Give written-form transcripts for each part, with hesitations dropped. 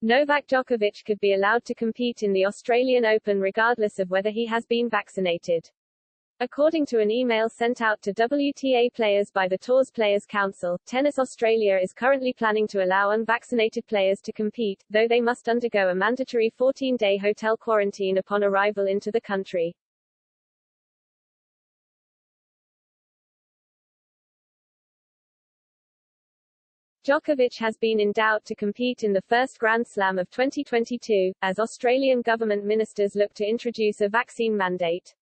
Novak Djokovic could be allowed to compete in the Australian Open regardless of whether he has been vaccinated. According to an email sent out to WTA players by the Tour's Players Council, Tennis Australia is currently planning to allow unvaccinated players to compete, though they must undergo a mandatory 14-day hotel quarantine upon arrival into the country. Djokovic has been in doubt to compete in the first Grand Slam of 2022, as Australian government ministers look to introduce a vaccine mandate.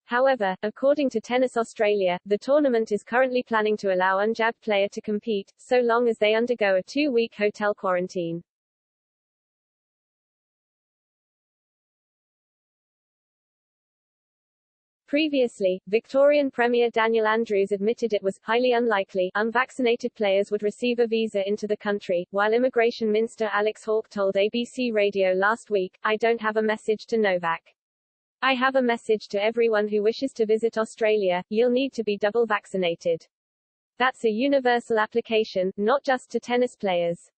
However, according to Tennis Australia, the tournament is currently planning to allow unjabbed player to compete, so long as they undergo a 2-week hotel quarantine. Previously, Victorian Premier Daniel Andrews admitted it was highly unlikely unvaccinated players would receive a visa into the country, while Immigration Minister Alex Hawke told ABC Radio last week, "I don't have a message to Novak. I have a message to everyone who wishes to visit Australia, you'll need to be double vaccinated. That's a universal application, not just to tennis players."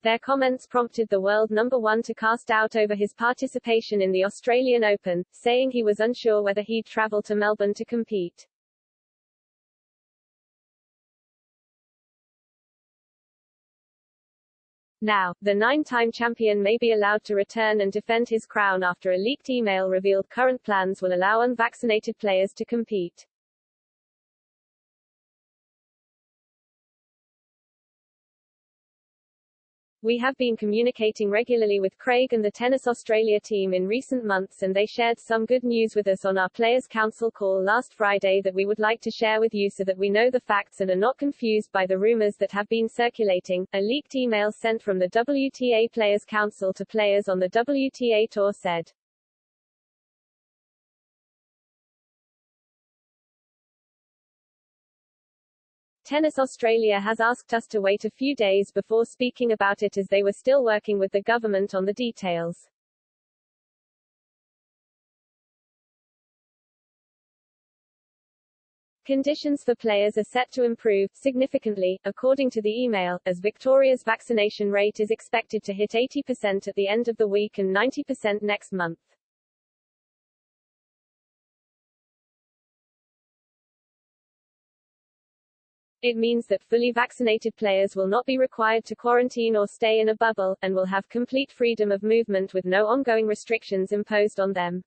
Their comments prompted the world number one to cast doubt over his participation in the Australian Open, saying he was unsure whether he'd travel to Melbourne to compete. Now, the 9-time champion may be allowed to return and defend his crown after a leaked email revealed current plans will allow unvaccinated players to compete. "We have been communicating regularly with Craig and the Tennis Australia team in recent months, and they shared some good news with us on our Players' Council call last Friday that we would like to share with you so that we know the facts and are not confused by the rumors that have been circulating," a leaked email sent from the WTA Players' Council to players on the WTA Tour said. Tennis Australia has asked us to wait a few days before speaking about it as they were still working with the government on the details. Conditions for players are set to improve significantly, according to the email, as Victoria's vaccination rate is expected to hit 80% at the end of the week and 90% next month. It means that fully vaccinated players will not be required to quarantine or stay in a bubble, and will have complete freedom of movement with no ongoing restrictions imposed on them.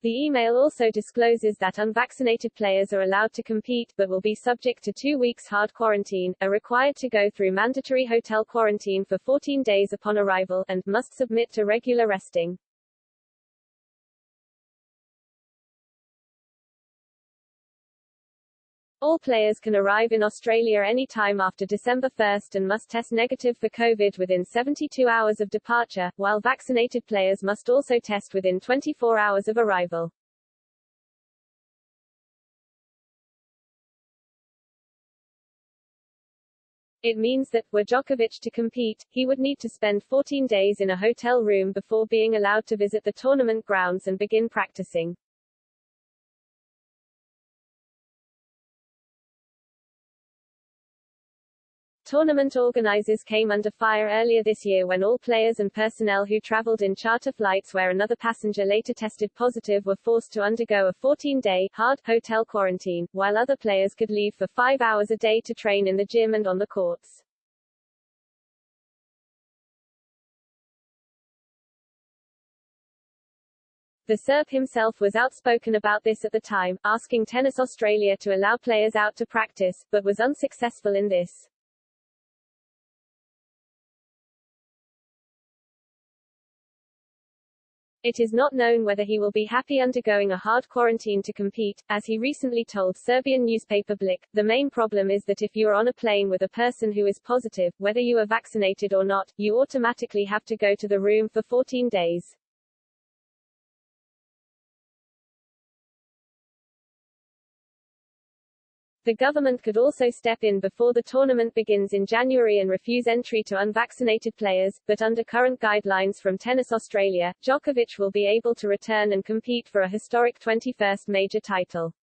The email also discloses that unvaccinated players are allowed to compete, but will be subject to 2 weeks hard quarantine, are required to go through mandatory hotel quarantine for 14 days upon arrival, and must submit to regular resting. All players can arrive in Australia any time after December 1 and must test negative for COVID within 72 hours of departure, while vaccinated players must also test within 24 hours of arrival. It means that, were Djokovic to compete, he would need to spend 14 days in a hotel room before being allowed to visit the tournament grounds and begin practicing. Tournament organizers came under fire earlier this year when all players and personnel who traveled in charter flights where another passenger later tested positive were forced to undergo a 14-day hard hotel quarantine, while other players could leave for 5 hours a day to train in the gym and on the courts. The Serb himself was outspoken about this at the time, asking Tennis Australia to allow players out to practice, but was unsuccessful in this. It is not known whether he will be happy undergoing a hard quarantine to compete, as he recently told Serbian newspaper Blic. "The main problem is that if you are on a plane with a person who is positive, whether you are vaccinated or not, you automatically have to go to the room for 14 days. The government could also step in before the tournament begins in January and refuse entry to unvaccinated players, but under current guidelines from Tennis Australia, Djokovic will be able to return and compete for a historic 21st major title.